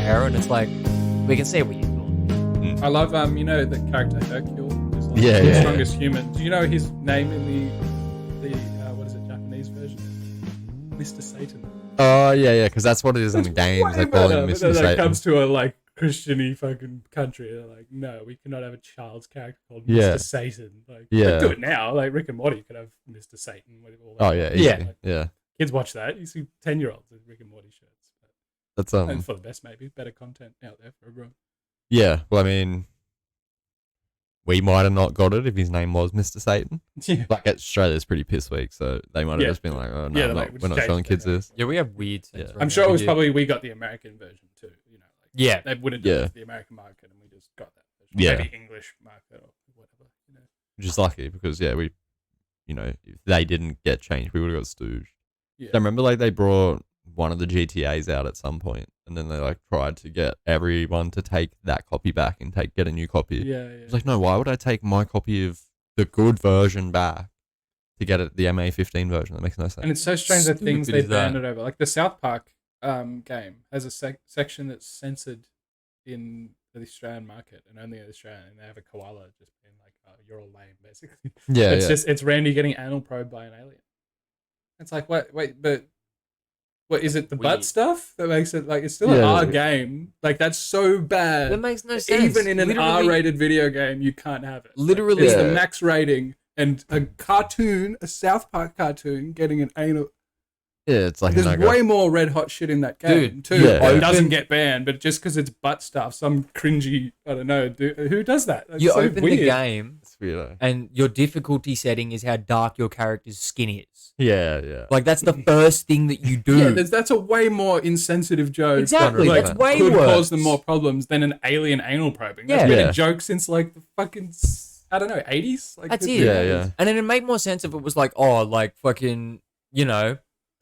hair, and it's like, we can see what you're doing. I love you know the character Hercule is like Yeah, the yeah. strongest human. Do you know his name in the what is it, Japanese version? Mr. Satan. Oh yeah, because that's what it is in the games. They call him But Mr. then it Satan. comes to a like Christian-y fucking country. They're like, no, we cannot have a child's character called Yeah. Mr. Satan. Like, Yeah. do it now. Like Rick and Morty could have Mr. Satan. Oh yeah, easy. Yeah. Yeah. Kids watch that. You see 10-year-olds with Rick and Morty shirts. That's And for the best, maybe better content out there for everyone. Yeah. Well, I mean, we might have not got it if his name was Mr. Satan. Yeah. Like Australia's pretty piss weak, so they might have Yeah. just been like, "Oh no, Yeah, I'm like, not, we're not change showing it, kids like- this." Yeah, we have weird things. Yeah. right I'm sure now. it was We do. probably we got the American version too. You know, like Yeah. they wouldn't Yeah. do it for the American market, and we just got that version. Yeah. Maybe English market or whatever. You know. Which is lucky because we, if they didn't get changed, we would have got stooged. Yeah. I remember like they brought one of the GTAs out at some point, and then they like tried to get everyone to take that copy back and get a new copy. Yeah. It's like, no, why would I take my copy of the good version back to get it the MA15 version? That makes no sense. And it's so strange the things Stupid they is that? banned it over. Like the South Park game has a section that's censored in the Australian market and only in Australia, and they have a koala just being like, oh, "You're all lame," basically. yeah, It's Randy getting anal probed by an alien. It's like, wait, but what is it? The butt Weird. stuff that makes it like it's still an Yeah. R game. Like that's so bad. That makes no sense. Even in an Literally- R-rated video game, you can't have it. Literally- it's the Yeah. max rating, and a cartoon, a South Park cartoon, getting an anal. yeah. It's like There's a no-go. way more red hot shit in that game Dude, too. yeah. It doesn't Open- get banned, but just because it's butt stuff, some cringy. I don't know. Who does that? That's You so open weird. the game, It's weird. and your difficulty setting is how dark your character's skin is. Yeah. Like, that's the first thing that you do. Yeah, that's a way more insensitive joke. Exactly, Like, that's way could worse. cause them more problems than an alien anal probing. That's Yeah. been Yeah. a joke since like the fucking I don't know 80s. Like That's the- it. Yeah. And then it'd make more sense if it was like, oh, like fucking,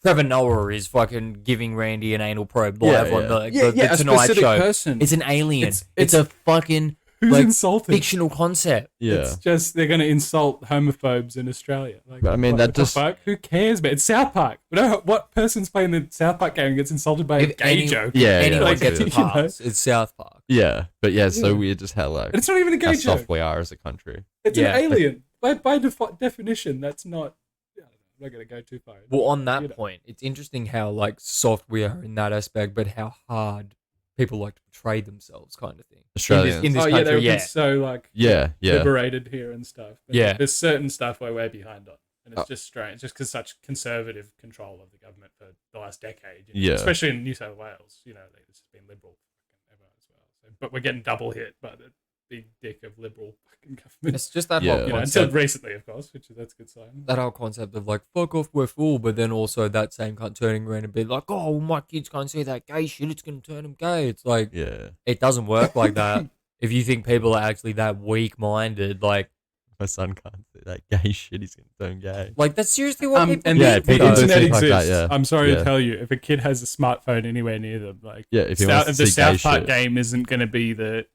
Trevor Noah is fucking giving Randy an anal probe live Yeah, on yeah. the a Tonight specific Show. person. It's an alien. It's- It's a fucking Who's like, insulted? fictional concept. Yeah. It's just they're going to insult homophobes in Australia. Like, But, I mean, what that the just- fuck? Who cares? But it's South Park. You know what person's playing the South Park game and gets insulted by a If gay any- joke? Yeah, Anyone Like, gets a you know. pass. It's South Park. Yeah. But yeah, it's so Yeah. weird just how like And it's not even a how gay joke. soft we are as a country. It's Yeah. an alien. By definition, that's not. I'm not going to go too far. Well, on that You know. point, it's interesting how like soft we are in that aspect, but how hard people like to portray themselves, kind of thing. Australians. In this Oh yeah, country, they've yeah. been so like Yeah. liberated here and stuff. But Yeah. there's certain stuff we're way behind on, and it's Oh. just strange, just because such conservative control of the government for the last decade. Yeah. especially in New South Wales. It's just been liberal ever as well. So, but we're getting double hit by the big dick of liberal fucking government. It's just that Yeah. whole Until concept. recently, of course, that's a good sign. That whole concept of like fuck off, we're full, but then also that same cunt turning around and be like, oh, well, my kids can't see that gay shit, it's gonna turn them gay. It's like Yeah. it doesn't work like that. If you think people are actually that weak-minded, like My son can't see that gay shit. He's gonna turn gay. that's seriously what people and do. Yeah, the people do internet things like exists. that, yeah. I'm sorry Yeah. to tell you, if a kid has a smartphone anywhere near them, like Yeah, if he wants to the see gay South Park shit. game isn't going to be the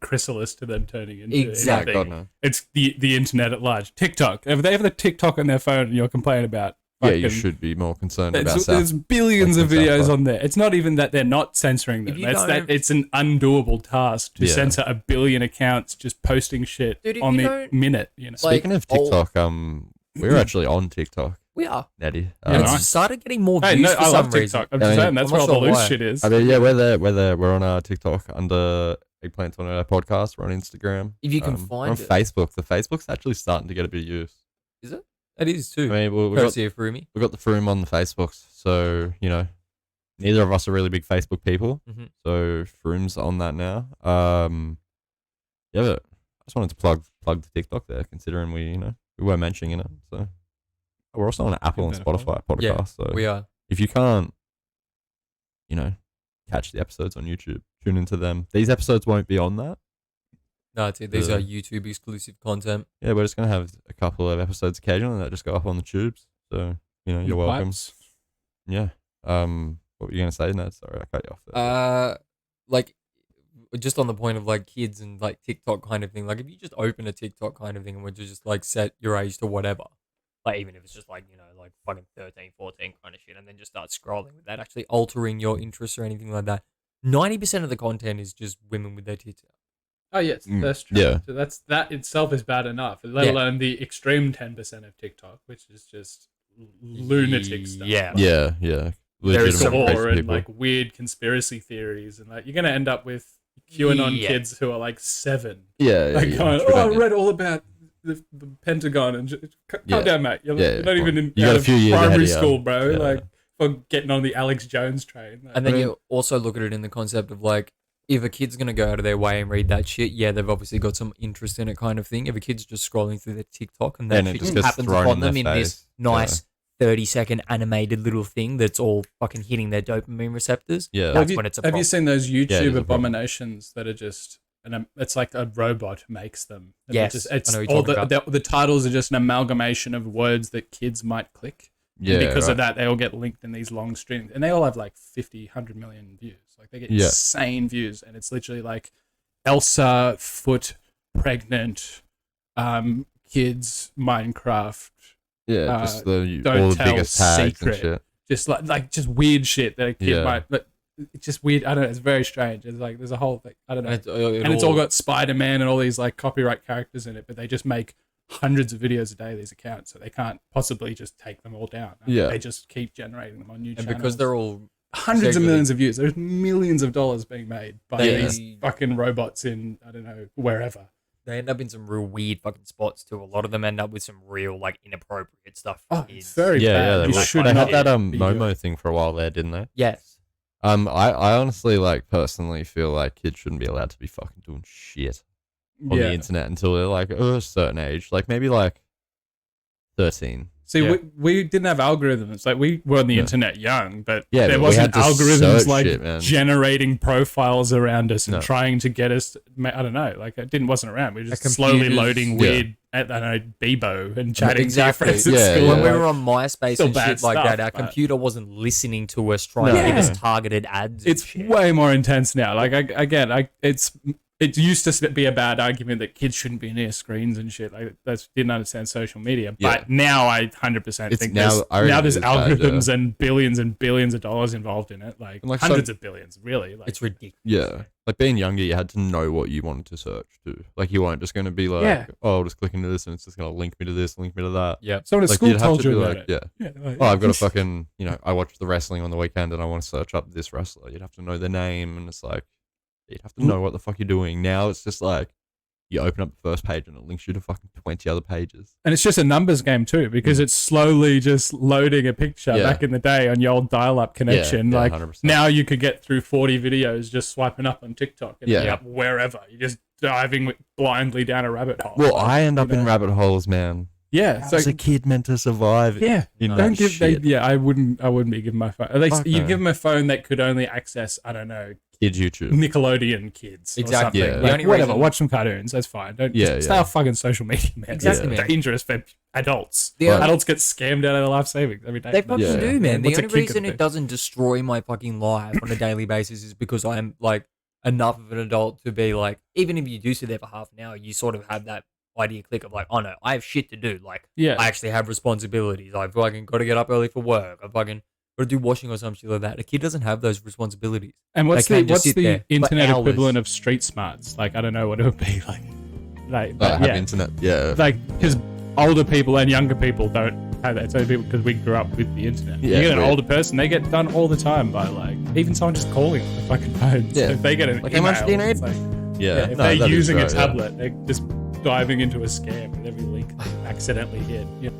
chrysalis to them turning into Exactly. Oh, anything. God, no. It's the internet at large. TikTok. If they have the TikTok on their phone and you're complaining about, Yeah, you fucking- should be more concerned about There's South. billions like of the South videos Park. on there. It's not even that they're not censoring them. If you It's that don't- it's an undoable task to Yeah. censor a billion accounts just posting shit Dude, if on you the don't- minute. Like, Speaking of oh- TikTok, we're actually on TikTok, We are. Nettie. Yeah, It's nice. started getting more Hey, views no, for I some love reason. TikTok. I'm I just mean, saying that's I'm where not all the sure loose why. shit is. I mean, yeah, we're there. We're on our TikTok under Eggplants on our podcast. We're on Instagram. If you can We're find on it. Facebook. The Facebook's actually starting to get a bit of use. Is it? It is I too. mean, we got Courtesy of Rumi. the Froome on the Facebooks, so neither of us are really big Facebook people. Mhm. So Froome's on that now. Yeah, but I just wanted to plug the TikTok there, considering we were mentioning it. So we're also on Apple and Give that a Spotify Yeah, podcast. So We are. if you can't, catch the episodes on YouTube, tune into them. These episodes won't be on that. No, it's it. These The- are YouTube exclusive content. Yeah, we're just gonna have a couple of episodes occasionally that just go up on the tubes. So you're welcome. Pipes. Yeah. What were you gonna say, Ned? Sorry, I cut you off there. Like just on the point of like kids and like TikTok kind of thing. Like if you just open a TikTok kind of thing and would just like set your age to whatever, like even if it's just like like fucking 13, 14 kind of shit, and then just start scrolling without actually altering your interests or anything like that. 90% of the content is just women with their tits out. Oh yes, that's true. Yeah. So that itself is bad enough. Let alone the extreme 10% of TikTok, which is just lunatic stuff. Yeah. Yeah. There is some Legitimate crazy Gore and people. like weird conspiracy theories, and like you're gonna end up with QAnon Yeah. kids who are like 7. Yeah, Like going, True, I yeah. read all about the Pentagon and calm Yeah. down, mate. You're Yeah, not even in you got out a of few years ahead primary of you. school, bro. Yeah. Like for getting on the Alex Jones train. Like, And then you also look at it in the concept of like, if a kid's going to go out of their way and read that shit, yeah, they've obviously got some interest in it kind of thing. If a kid's just scrolling through their TikTok and that And it shit just just gets happens thrown upon in them their in this face. nice 30-second animated little thing that's all fucking hitting their dopamine receptors, Yeah. that's when it's a have you problem. seen those it is YouTube a problem. abominations that are just and it's like a robot makes them? And Yes, just, I it's know what you're all talking the titles are just an amalgamation of words that kids might click. Yeah, And because right. of that, they all get linked in these long streams, and they all have like 50, 100 million views. Like they get Yeah. insane views, and it's literally like Elsa foot pregnant, kids Minecraft, Yeah, just don't all the tell biggest tags secret. and shit. just like just weird shit that a kid Yeah. might. But it's just weird. I don't know. It's very strange. It's like there's a whole thing. I don't know. And And it's all got Spider-Man and all these like copyright characters in it, but they just make hundreds of videos a day, these accounts, so they can't possibly just take them all down. Yeah. They just keep generating them on new and channels. because they're all hundreds of exactly- millions of views, there's millions of dollars being made by They- these fucking robots in, I don't know, wherever. they end up in some real weird fucking spots too. A lot of them end up with some real like inappropriate stuff. for Oh, kids. it's very Yeah, bad. they, You were- should they not had that be Momo doing- thing for a while there, didn't they? Yes. I honestly like personally feel like kids shouldn't be allowed to be fucking doing shit on the internet until they're like a certain age, like maybe like 13. See, Yeah. we didn't have algorithms. Like we were on the Yeah. internet young, but Yeah, there but we wasn't had to algorithms search like it, man. generating profiles around us and No. trying to get us. I don't know. Like it wasn't around. We were just A slowly computer's- loading Yeah. weird. I don't know, Bebo and chatting Exactly. to your friends at Yeah, school. When yeah. we Like, were on MySpace Still and bad shit like stuff, that, our but- computer wasn't listening to us, trying to give us Yeah. targeted ads. and it's shit. way more intense now. Like it used to be a bad argument that kids shouldn't be near screens and shit. Like that didn't understand social media. Yeah. But now I 100% It's think now- I reckon now it there's is bad, algorithms and billions of dollars involved in it. Like, And, like, hundreds of billions, really. Like, It's ridiculous. Yeah, like being younger, you had to know what you wanted to search too. Like you weren't just going to be like, Yeah. oh, I'll just click into this and it's just going to link me to this, link me to that. Yep. someone at Like school you'd have told to you be about like, it. yeah. Like, Oh, I've got a fucking, I watched the wrestling on the weekend and I want to search up this wrestler. You'd have to know their name and it's like, you'd have to know what the fuck you're doing. Now it's just like, you open up the first page and it links you to fucking 20 other pages. And it's just a numbers game too, because it's slowly just loading a picture. Yeah. Back in the day on your old dial-up connection, yeah, like 100%. now you could get through 40 videos just swiping up on TikTok and Yeah. end up wherever. You're just diving blindly down a rabbit hole. Well, Like, I end up you in know. rabbit holes, man. Yeah, How's so a kid meant to survive? yeah, in don't that give. shit? Yeah, I wouldn't be giving my phone. At least Fuck you no. give them a phone that could only access, I don't know, Kids YouTube. Nickelodeon kids. Exactly. Or Yeah. something. The Like, only whatever. reason- Watch some cartoons. That's fine. Don't Yeah, stay yeah. off fucking social media, man. Exactly, It's man. dangerous for adults. The only- Adults get scammed out of their life savings every day. They fucking Yeah. do, man. The What's a only kid reason gonna it do? doesn't destroy my fucking life on a daily basis is because I'm like enough of an adult to be like, even if you do sit there for half an hour, you sort of have that idea click of like, oh no, I have shit to do. Like, Yeah. I actually have responsibilities. I've fucking got to get up early for work. I fucking got to do washing or some shit like that. A kid doesn't have those responsibilities. And what's They the can't just sit there for internet hours. equivalent of street smarts? Like I don't know what it would be like Have yeah, internet. Yeah. like because older people and younger people don't have that. So people because we grew up with the internet. Yeah, you get an weird. older person, they get done all the time by like even someone just calling on the fucking phone. Yeah. So if they get an Like, how email, much do you need? it's like, yeah. if No, they're that is using a right, yeah. tablet, they're just diving into a scam with every link they accidentally hit. Yeah.